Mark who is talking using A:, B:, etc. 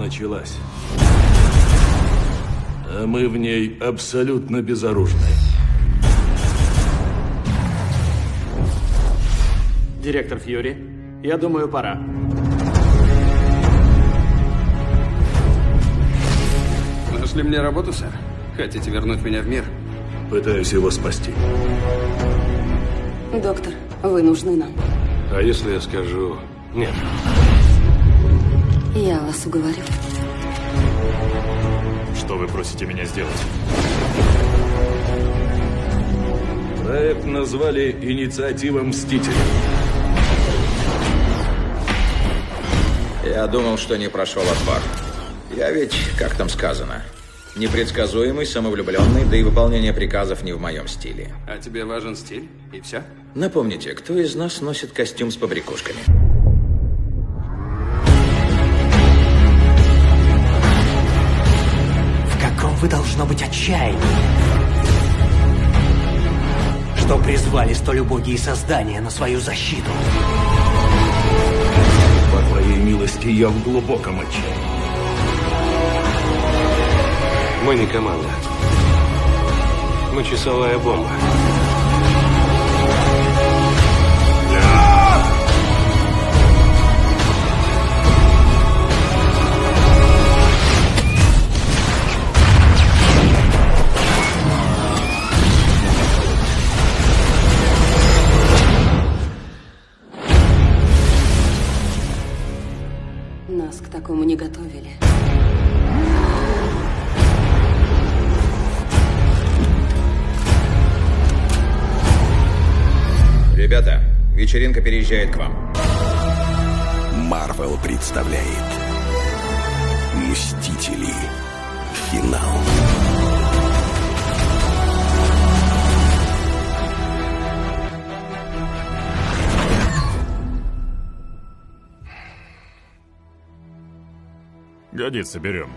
A: началась. А мы в ней абсолютно безоружны.
B: Директор Фьюри, я думаю, пора.
C: Нашли мне работу, сэр? Хотите вернуть меня в мир?
A: Пытаюсь его спасти.
D: Доктор, вы нужны нам.
E: А если я скажу нет?
D: Я вас уговорю.
F: Что вы просите меня сделать?
A: Проект назвали «Инициатива Мстителей».
G: Я думал, что не прошел отбор. Я ведь, как там сказано, непредсказуемый, самовлюбленный, да и выполнение приказов не в моем стиле.
C: А тебе важен стиль? И все?
G: Напомните, кто из нас носит костюм с побрякушками?
H: В каком вы должно быть отчаянии, что призвали столь убогие создания на свою защиту?
A: По твоей милости, я в глубоком отчаянии.
E: Мы не команда. Мы часовая бомба.
D: Нас к такому не готовили.
G: Ребята, вечеринка переезжает к вам.
I: Марвел представляет «Мстители. Финал».
F: Годится, берем.